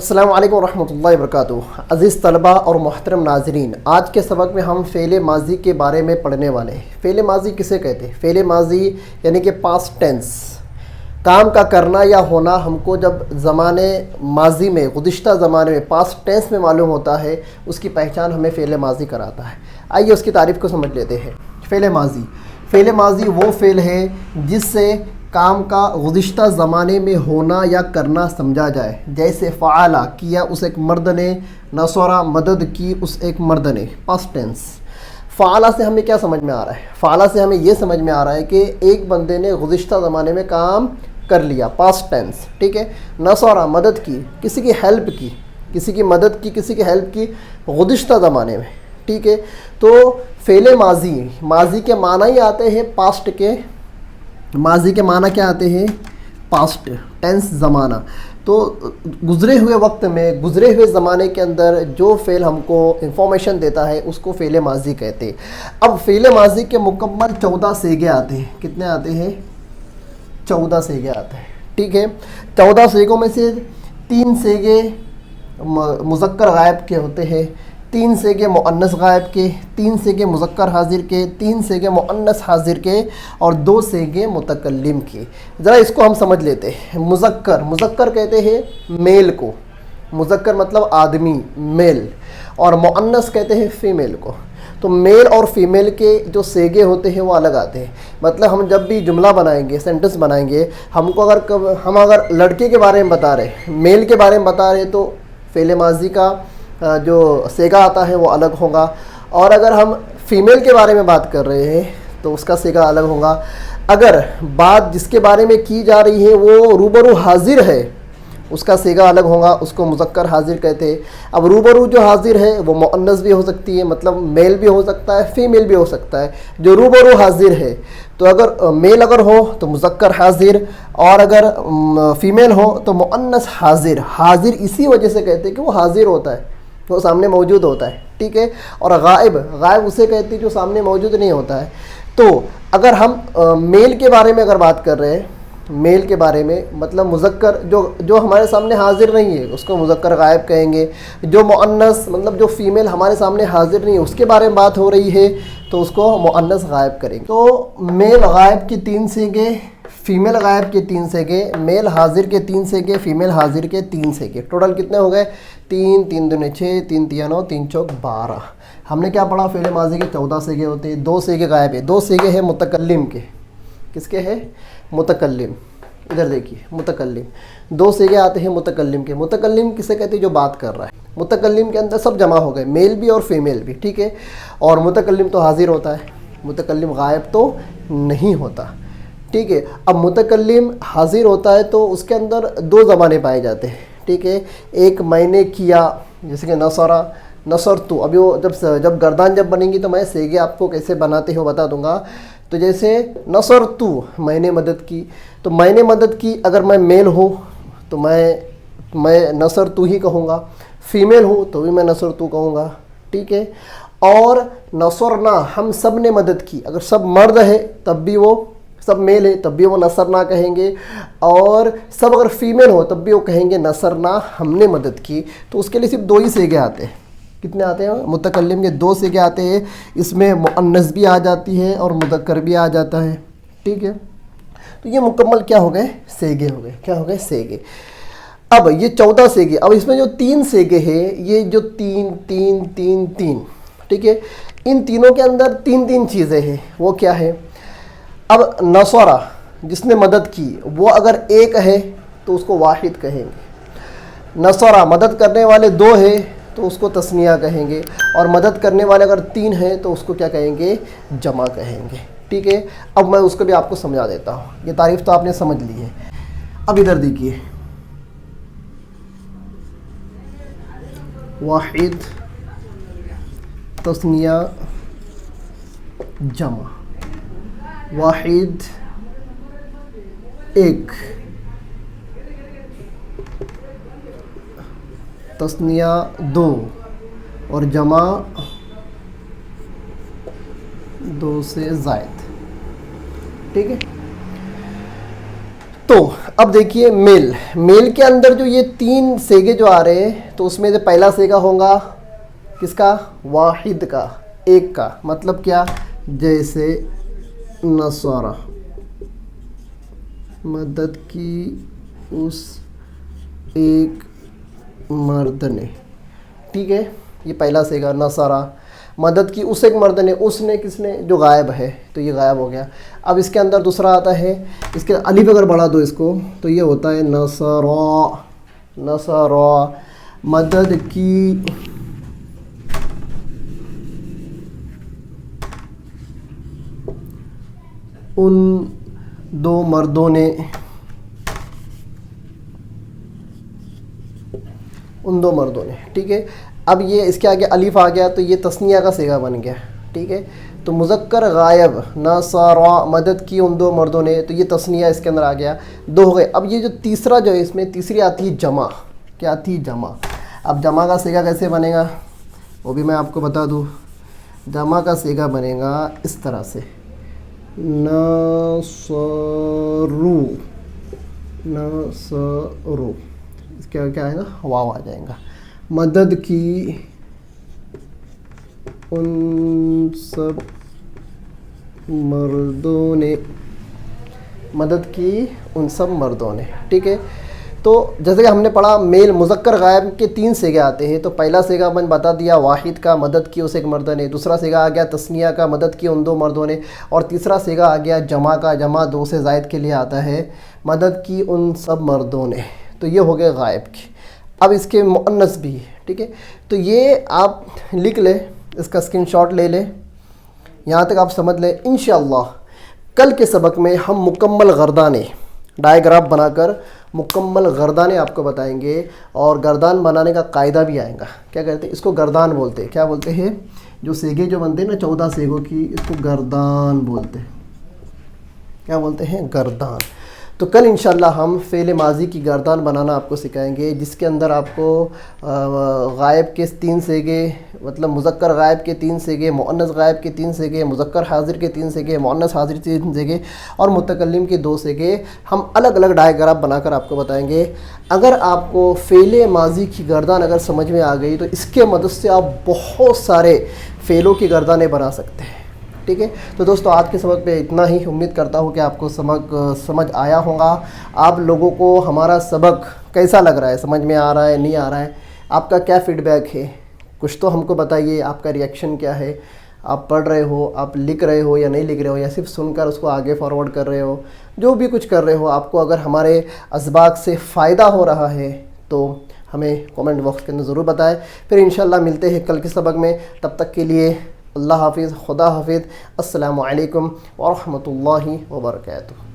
السلام علیکم ورحمۃ اللہ وبرکاتہ۔ عزیز طلباء اور محترم ناظرین، آج کے سبق میں ہم فعل ماضی کے بارے میں پڑھنے والے ہیں۔ فعل ماضی کسے کہتے ہیں؟ فعل ماضی یعنی کہ پاسٹ ٹینس، کام کا کرنا یا ہونا ہم کو جب زمانے ماضی میں، گزشتہ زمانے میں پاسٹ ٹینس میں معلوم ہوتا ہے، اس کی پہچان ہمیں فعل ماضی کراتا ہے۔ آئیے اس کی تعریف کو سمجھ لیتے ہیں۔ فعل ماضی وہ فعل ہے جس سے کام کا گزشتہ زمانے میں ہونا یا کرنا سمجھا جائے، جیسے فعلا کیا اس ایک مرد نے، نصرہ مدد کی اس ایک مرد نے، پاسٹ ٹینس۔ فعلا سے ہمیں کیا سمجھ میں آ رہا ہے؟ فعلا سے ہمیں یہ سمجھ میں آ رہا ہے کہ ایک بندے نے گزشتہ زمانے میں کام کر لیا، پاسٹ ٹینس، ٹھیک ہے۔ نصرہ مدد کی، کسی کی ہیلپ کی، کسی کی مدد کی، کسی کی ہیلپ کی گزشتہ زمانے میں، ٹھیک ہے۔ تو فعل ماضی کے معنی ہی آتے ہیں پاسٹ کے، ماضی کے معنی کیا آتے ہیں؟ پاسٹ ٹینس، زمانہ۔ تو گزرے ہوئے وقت میں، گزرے ہوئے زمانے کے اندر جو فعل ہم کو انفارمیشن دیتا ہے اس کو فعل ماضی کہتے ہیں۔ اب فعل ماضی کے مکمل 14 صیغے آتے ہیں۔ کتنے آتے ہیں؟ 14 صیغے آتے ہیں، ٹھیک ہے۔ 14 صیغوں میں سے 3 صیغے مذکر غائب کے ہوتے ہیں، 3 صیغے مؤنث غائب کے، 3 صیغے مذکر حاضر کے، 3 صیغے مؤنث حاضر کے اور 2 صیغے متکلم کے۔ ذرا اس کو ہم سمجھ لیتے ہیں۔ مذکر کہتے ہیں میل کو، مذکر مطلب آدمی، میل، اور مؤنث کہتے ہیں فیمیل کو۔ تو میل اور فیمیل کے جو صیغے ہوتے ہیں وہ الگ آتے ہیں۔ مطلب ہم جب بھی جملہ بنائیں گے، سینٹنس بنائیں گے، ہم اگر لڑکے کے بارے میں بتا رہے ہیں، میل کے بارے میں بتا رہے ہیں، تو فعل ماضی کا جو صیغہ آتا ہے وہ الگ ہوگا، اور اگر ہم فیمیل کے بارے میں بات کر رہے ہیں تو اس کا صیغہ الگ ہوگا۔ اگر بات جس کے بارے میں کی جا رہی ہے وہ روبرو حاضر ہے، اس کا صیغہ الگ ہوگا، اس کو مذکر حاضر کہتے ہیں۔ اب روبرو جو حاضر ہے وہ مؤنث بھی ہو سکتی ہے، مطلب میل بھی ہو سکتا ہے، فیمیل بھی ہو سکتا ہے۔ جو روبرو حاضر ہے، تو اگر میل اگر ہو تو مذکر حاضر، اور اگر فیمیل ہو تو مؤنث حاضر۔ حاضر اسی وجہ سے کہتے ہیں کہ وہ حاضر ہوتا ہے، وہ سامنے موجود ہوتا ہے، ٹھیک ہے۔ اور غائب اسے کہتے ہیں جو سامنے موجود نہیں ہوتا ہے۔ تو اگر ہم میل کے بارے میں اگر بات کر رہے ہیں، میل کے بارے میں مطلب مذکر جو ہمارے سامنے حاضر نہیں ہے اس کو مذکر غائب کہیں گے۔ جو مؤنث مطلب جو فیمیل ہمارے سامنے حاضر نہیں ہے اس کے بارے میں بات ہو رہی ہے تو اس کو مؤنث غائب کریں گے۔ تو میل غائب کی 3 صیغے، فیمیل غائب کے 3 صیغے، میل حاضر کے 3 صیغے، فیمیل حاضر کے 3 صیغے۔ ٹوٹل کتنے ہو گئے؟ 3 3 دو 6، 3 3 9، 3 4 12۔ ہم نے کیا پڑھا؟ فعل ماضی کے 14 صیغے ہوتے ہیں، 2 صیغے غائب ہیں، 2 صیغے ہیں متکلم کے۔ کس کے ہیں؟ متکلم۔ ادھر دیکھیے، متکلم، 2 صیغے آتے ہیں متکلم کے۔ متکلم کسے کہتے ہیں؟ جو بات کر رہا ہے۔ متکلم کے اندر سب جمع ہو گئے، میل بھی اور فیمیل بھی، ٹھیک ہے۔ اور متکلم تو حاضر ہوتا ہے، متکلم غائب تو نہیں ہوتا، ٹھیک ہے۔ اب متکلم حاضر ہوتا ہے تو اس کے اندر 2 زبانیں پائے جاتے ہیں، ٹھیک ہے۔ ایک میں نے کیا، جیسے کہ نصرت۔ ابھی وہ جب گردان جب بنیں گی تو میں صیغے آپ کو کیسے بناتے ہو بتا دوں گا۔ تو جیسے نصرت، میں نے مدد کی، تو میں نے مدد کی اگر میں میل ہوں تو میں نصرت ہی کہوں گا، فیمیل ہوں تو بھی میں نصرت کہوں گا، ٹھیک ہے۔ اور نصرنا، ہم سب نے مدد کی، اگر سب مرد ہے تب بھی وہ، سب میل ہے تب بھی وہ نصرنا کہیں گے، اور سب اگر فیمیل ہو تب بھی وہ کہیں گے نصرنا، ہم نے مدد کی۔ تو اس کے لیے صرف 2 ہی صیغے آتے ہیں۔ کتنے آتے ہیں؟ متکلم کے 2 صیغے آتے ہیں، اس میں مؤنث بھی آ جاتی ہے اور مذکر بھی آ جاتا ہے، ٹھیک ہے۔ تو یہ مکمل کیا ہو گئے؟ صیغے ہو گئے۔ کیا ہو گئے؟ صیغے۔ اب یہ 14 صیغے، اب اس میں جو 3 صیغے ہیں، یہ جو 3 3 3 3، ٹھیک ہے، ان تینوں کے اندر 3 3 چیزیں ہیں۔ وہ کیا ہے؟ اب نصرہ جس نے مدد کی وہ اگر ایک ہے تو اس کو واحد کہیں گے۔ نصرہ مدد کرنے والے 2 ہیں تو اس کو تثنیہ کہیں گے، اور مدد کرنے والے اگر 3 ہیں تو اس کو کیا کہیں گے؟ جمع کہیں گے، ٹھیک ہے۔ اب میں اس کو بھی آپ کو سمجھا دیتا ہوں، یہ تعریف تو آپ نے سمجھ لی ہے۔ اب ادھر دیکھیے، واحد، تثنیہ، جمع۔ واحد ایک، تثنیہ 2، اور جمع 2 سے زائد، ٹھیک ہے۔ تو اب دیکھیے میل کے اندر جو یہ 3 سیگے جو آ رہے ہیں تو اس میں جو پہلا سیگا ہوگا کس کا؟ واحد کا، ایک کا. مطلب کیا؟ جیسے نصارہ، مدد کی اس ایک مرد نے. ٹھیک ہے، یہ پہلا سیگا نصارہ، مدد کی اس ایک مرد نے. اس نے کس نے؟ جو غائب ہے، تو یہ غائب ہو گیا. اب اس کے اندر دوسرا آتا ہے، اس کے الف اگر بڑھا دو اس کو تو یہ ہوتا ہے نصارہ، مدد کی ان دو مردوں نے، ٹھیک ہے. اب یہ اس کے آگے الف آ گیا تو یہ تثنیہ کا صیغہ بن گیا. ٹھیک ہے، تو مذکر غائب نصارہ، مدد کی ان 2 مردوں نے، تو یہ تثنیہ اس کے اندر آ گیا، 2 ہو گئے. اب یہ جو تیسرا جو ہے اس میں تیسری آتی ہے جمع. کیا آتی ہے؟ جمع. اب جمع کا صیغہ کیسے بنے گا وہ بھی میں آپ کو بتا دوں. جمع کا صیغہ بنے گا اس طرح سے، نصرو، اس کے کیا آئے گا؟ واو آ جائے گا. مدد کی ان سب مردوں نے، مدد کی ان سب مردوں نے. ٹھیک ہے، تو جیسے کہ ہم نے پڑھا میل مذکر غائب کے 3 سیغے آتے ہیں. تو پہلا سیغہ میں بتا دیا واحد کا، مدد کی اس ایک مرد نے. دوسرا سیغہ آ گیا تثنیہ کا، مدد کی ان 2 مردوں نے. اور تیسرا سیغہ آ گیا جمع کا، جمع 2 سے زائد کے لیے آتا ہے، مدد کی ان سب مردوں نے. تو یہ ہو گئے غائب کی. اب اس کے مؤنث بھی. ٹھیک ہے، تو یہ آپ لکھ لیں، اس کا اسکرین شاٹ لے لیں، یہاں تک آپ سمجھ لیں. انشاءاللہ کل کے سبق میں ہم مکمل گردانے ڈائیگراف بنا کر مکمل گردانے آپ کو بتائیں گے، اور گردان بنانے کا قاعدہ بھی آئے گا. کیا کہتے ہیں اس کو؟ گردان بولتے ہیں. کیا بولتے ہیں؟ جو سیگے جو بنتے ہیں نا 14 سیگوں کی، اس کو گردان بولتے ہیں. کیا بولتے ہیں؟ گردان. تو کل انشاءاللہ ہم فعل ماضی کی گردان بنانا آپ کو سکھائیں گے، جس کے اندر آپ کو غائب کے 3 سیگے، مطلب مذکر غائب کے 3 سیگے، مؤنث غائب کے 3 سیگے، مذکر حاضر کے 3 سیگے، مؤنث حاضر کے 3 سیگے، اور متکلم کے 2 سیگے ہم الگ الگ ڈائیگراف بنا کر آپ کو بتائیں گے. اگر آپ کو فعل ماضی کی گردان اگر سمجھ میں آ گئی تو اس کے مدد سے آپ بہت سارے فعلوں کی گردانیں بنا سکتے ہیں. ٹھیک ہے، تو دوستو آج کے سبق پہ اتنا ہی. امید کرتا ہوں کہ آپ کو سمجھ آیا ہوگا. آپ لوگوں کو ہمارا سبق کیسا لگ رہا ہے؟ سمجھ میں آ رہا ہے، نہیں آ رہا ہے؟ آپ کا کیا فیڈ بیک ہے؟ کچھ تو ہم کو بتائیے. آپ کا ریئیکشن کیا ہے؟ آپ پڑھ رہے ہو، آپ لکھ رہے ہو یا نہیں لکھ رہے ہو، یا صرف سن کر اس کو آگے فارورڈ کر رہے ہو؟ جو بھی کچھ کر رہے ہو، آپ کو اگر ہمارے اسباق سے فائدہ ہو رہا ہے تو ہمیں کومنٹ باکس کے اندر ضرور بتائیں. پھر انشاءاللہ ملتے ہیں کل کے سبق میں. تب تک کے لیے اللہ حافظ، خدا حافظ، السلام علیکم ورحمۃ اللہ وبرکاتہ.